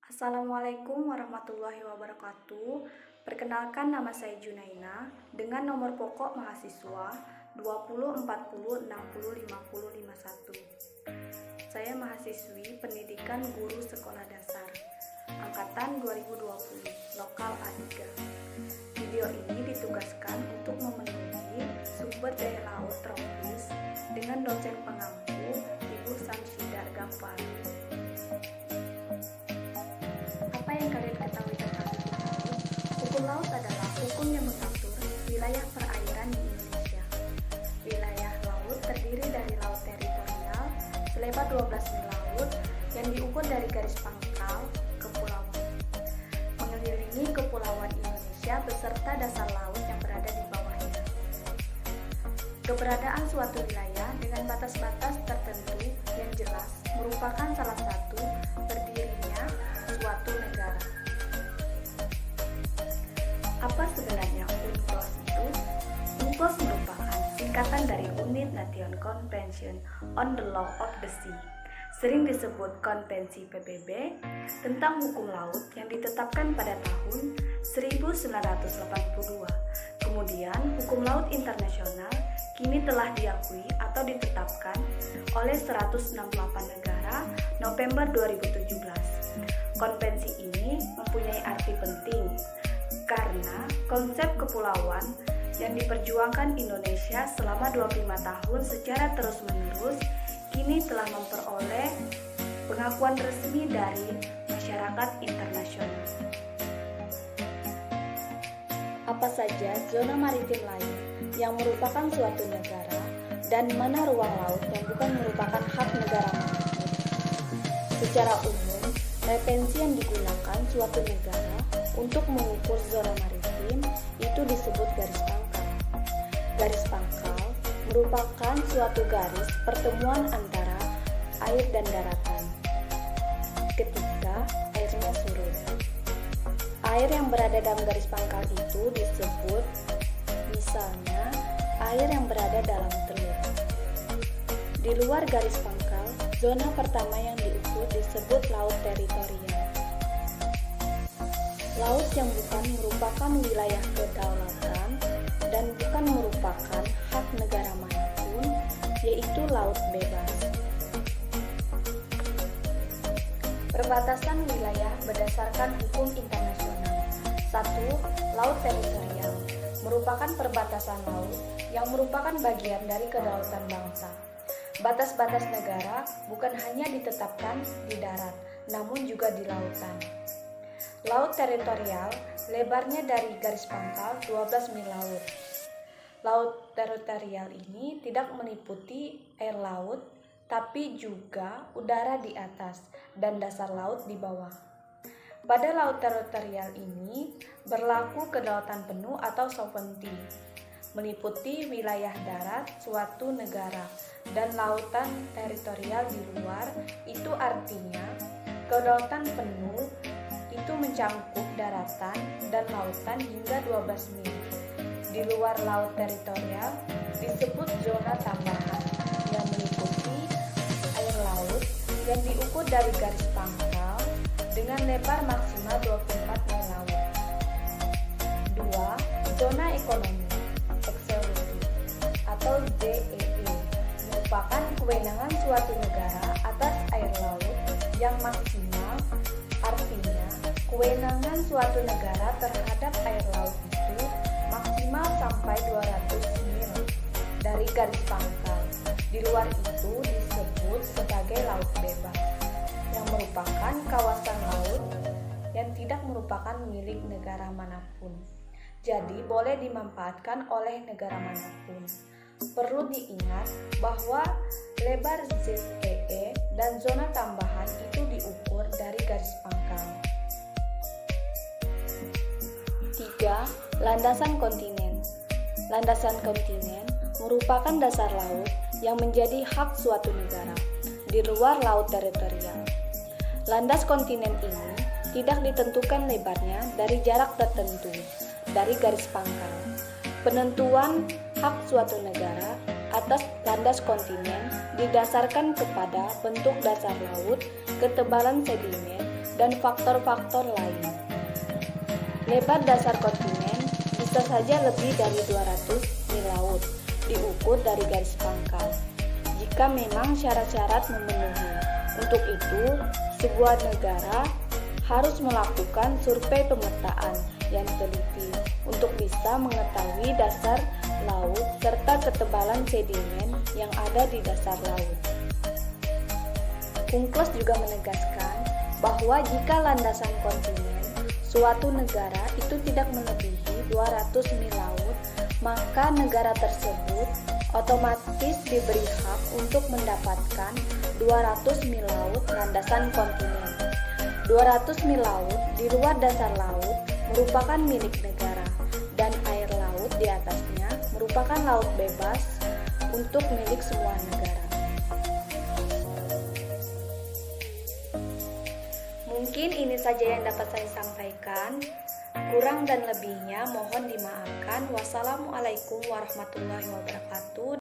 Assalamualaikum warahmatullahi wabarakatuh. Perkenalkan, nama saya Junaina dengan nomor pokok mahasiswa 2040605051. Saya mahasiswi Pendidikan Guru Sekolah Dasar angkatan 2020, lokal A3. Video ini ditugaskan untuk memenuhi sumber daya laut tropis dengan dosen pengampu Ibu Samsidar Ghaffar. Apa yang kalian ketahui tentang hukum laut? Hukum laut adalah hukum yang mengatur wilayah perairan di Indonesia. Wilayah laut terdiri dari laut teritorial selebar 12 mil laut yang diukur dari garis pangkal kepulauan, mengelilingi kepulauan Indonesia beserta dasar laut yang berada di bawahnya. Keberadaan suatu wilayah dengan batas-batas tertentu yang jelas merupakan salah satu berdirinya suatu negara. Apa sebenarnya UNCLOS itu? UNCLOS merupakan singkatan dari United Nations Convention on the Law of the Sea, sering disebut Konvensi PBB tentang hukum laut yang ditetapkan pada tahun 1982. Kemudian, hukum laut internasional kini telah diakui atau ditetapkan oleh 168 negara November 2017. Konvensi ini mempunyai arti penting karena konsep kepulauan yang diperjuangkan Indonesia selama 25 tahun secara terus-menerus kini telah memperoleh pengakuan resmi dari masyarakat internasional. Apa saja zona maritim lain yang merupakan suatu negara dan mana ruang laut yang bukan merupakan hak negara manapun? Secara umum, referensi yang digunakan suatu negara untuk mengukur zona maritim itu disebut garis pangkal. Garis pangkal merupakan suatu garis pertemuan antara air dan daratan ketika airnya surut. Air yang berada dalam garis pangkal itu disebut, misalnya, air yang berada dalam telur. Di luar garis pangkal, zona pertama yang diukur disebut laut teritorial. Laut yang bukan merupakan wilayah kedaulatan dan bukan merupakan hak negara manapun, yaitu laut bebas. Perbatasan wilayah berdasarkan hukum internasional. 1. Laut teritorial merupakan perbatasan laut yang merupakan bagian dari kedaulatan bangsa. Batas-batas negara bukan hanya ditetapkan di darat, namun juga di lautan. Laut teritorial lebarnya dari garis pangkal 12 mil laut. Laut teritorial ini tidak meliputi air laut, tapi juga udara di atas dan dasar laut di bawah. Pada laut teritorial ini berlaku kedaulatan penuh atau sovereignty, meliputi wilayah darat suatu negara dan lautan teritorial di luar. Itu artinya kedaulatan penuh itu mencangkup daratan dan lautan hingga 12 mil. Di luar laut teritorial disebut zona tambahan yang meliputi air laut yang diukur dari garis pangkal dengan lebar maksimal 24 mil laut. 2. Zona ekonomi eksklusif atau ZEE merupakan kewenangan suatu negara atas air laut yang maksimal, artinya kewenangan suatu negara terhadap air laut itu maksimal sampai 200 mil dari garis pangkal. Di luar itu disebut sebagai laut bebas, yang merupakan kawasan laut yang tidak merupakan milik negara manapun. Jadi boleh dimanfaatkan oleh negara manapun. Perlu diingat bahwa lebar ZEE dan zona tambahan itu diukur dari garis pangkal. 3. Landasan kontinen. Landasan kontinen merupakan dasar laut yang menjadi hak suatu negara di luar laut teritorial. Landas kontinen ini tidak ditentukan lebarnya dari jarak tertentu dari garis pangkal. Penentuan hak suatu negara atas landas kontinen didasarkan kepada bentuk dasar laut, ketebalan sedimen, dan faktor-faktor lain. Lebar dasar kontinen bisa saja lebih dari 200 mil laut diukur dari garis pangkal, jika memang syarat-syarat memenuhi. Untuk itu, sebuah negara harus melakukan survei pemetaan yang teliti untuk bisa mengetahui dasar laut serta ketebalan sedimen yang ada di dasar laut. UNCLOS juga menegaskan bahwa jika landasan kontinen suatu negara itu tidak melebihi 200 mil laut, maka negara tersebut otomatis diberi hak untuk mendapatkan 200 mil laut landasan kontinen. 200 mil laut di luar dasar laut merupakan milik negara, dan air laut di atasnya merupakan laut bebas untuk milik semua negara. Mungkin ini saja yang dapat saya sampaikan. Kurang dan lebihnya mohon dimaafkan. Wassalamualaikum warahmatullahi wabarakatuh.